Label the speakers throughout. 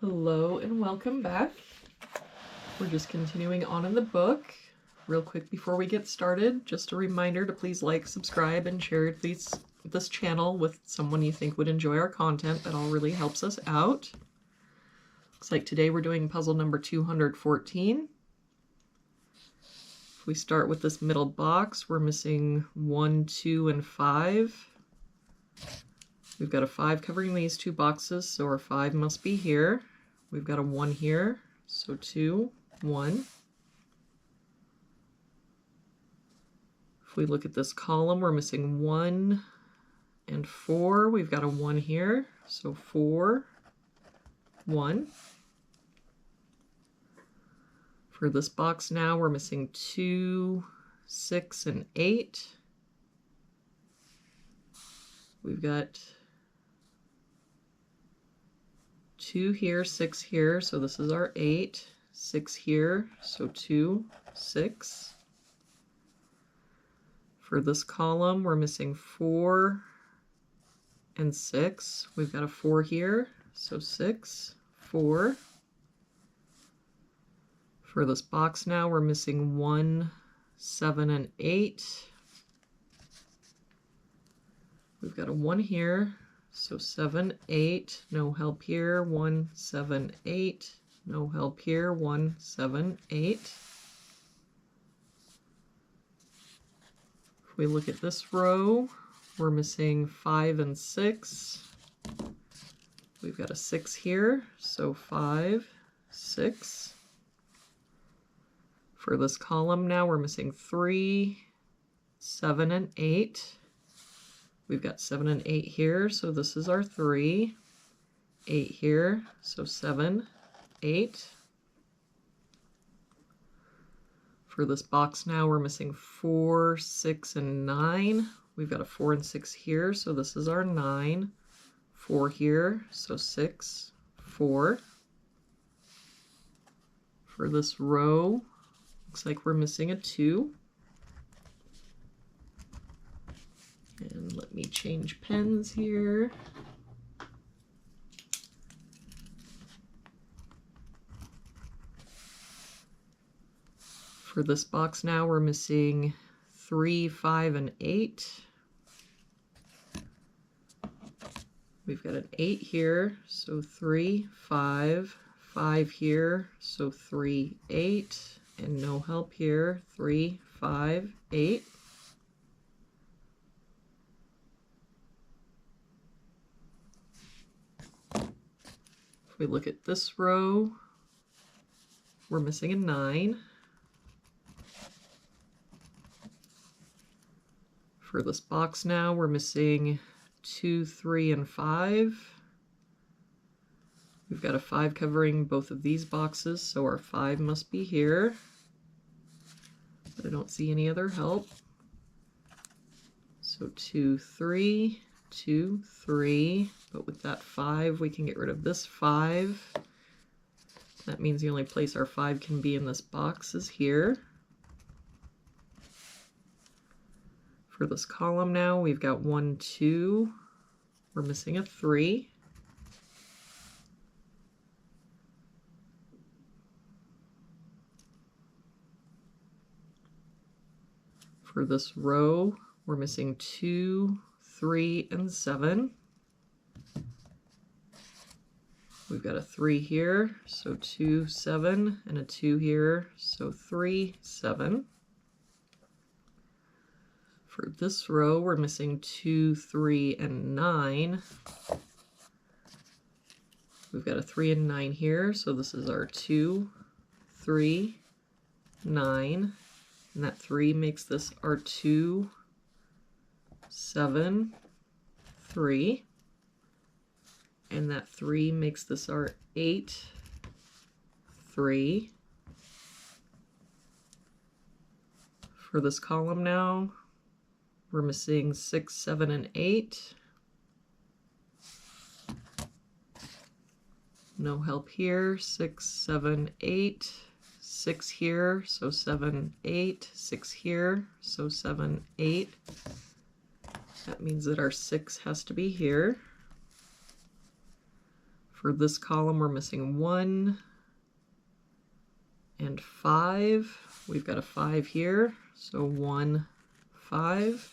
Speaker 1: Hello and welcome back. We're just continuing on in the book. Real quick before we get started, just a reminder to please like, subscribe, and share this channel with someone you think would enjoy our content. That all really helps us out. Looks like today we're doing puzzle number 214. If we start with this middle box, we're missing 1, 2, and 5. We've got a 5 covering these two boxes, so our 5 must be here. We've got a 1 here, so 2, 1. If we look at this column, we're missing 1 and 4. We've got a 1 here, so 4, 1. For this box now, we're missing 2, 6, and 8. We've got 2 here, 6 here, so this is our 8. 6 here, so 2, 6. For this column, we're missing 4 and 6. We've got a 4 here, so 6, 4. For this box now, we're missing 1, 7, and 8. We've got a 1 here, so 7, 8, no help here, 1, 7, 8, no help here, 1, 7, 8. If we look at this row, we're missing 5 and 6. We've got a 6 here, so 5, 6. For this column now, we're missing 3, 7, and 8. We've got 7 and 8 here, so this is our 3. 8 here, so 7, 8. For this box now, we're missing 4, 6, and 9. We've got a 4 and 6 here, so this is our 9. 4 here, so 6, 4. For this row, looks like we're missing a 2. And let me change pens here. For this box now, we're missing 3, 5, and 8. We've got an 8 here, so 3, 5, 5 here, so 3, 8, and no help here, 3, 5, 8. If we look at this row, we're missing a 9. For this box now, we're missing 2, 3, and 5. We've got a 5 covering both of these boxes, so our 5 must be here. But I don't see any other help. So 2, 3, 2, 3. But with that 5, we can get rid of this 5. That means the only place our 5 can be in this box is here. For this column now, we've got 1, 2. We're missing a 3. For this row, we're missing 2, 3, and 7. We've got a 3 here, so 2, 7, and a 2 here, so 3, 7. For this row, we're missing 2, 3, and 9. We've got a 3 and 9 here, so this is our 2, 3, 9. And that 3 makes this our 2, 7, 3. And that 3 makes this our 8, 3. For this column now, we're missing 6, 7, and 8. No help here. 6, 7, 8. 6 here, so 7, 8. 6 here, so 7, 8. That means that our 6 has to be here. For this column, we're missing 1 and 5. We've got a 5 here, so 1, 5.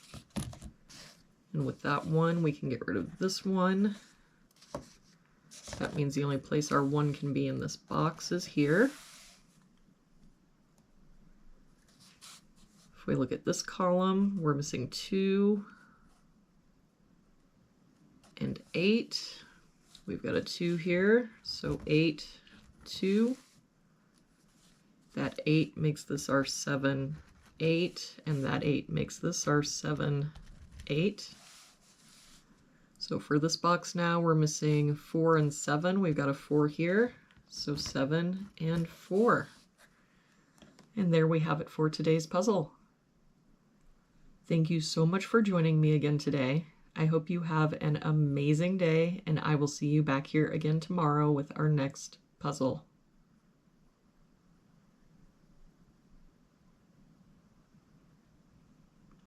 Speaker 1: And with that 1, we can get rid of this 1. That means the only place our 1 can be in this box is here. If we look at this column, we're missing 2 and 8. We've got a 2 here, so 8, 2. That 8 makes this our 7, 8, and that 8 makes this our 7, 8. So for this box now, we're missing 4 and 7. We've got a 4 here, so 7 and 4. And there we have it for today's puzzle. Thank you so much for joining me again today. I hope you have an amazing day, and I will see you back here again tomorrow with our next puzzle.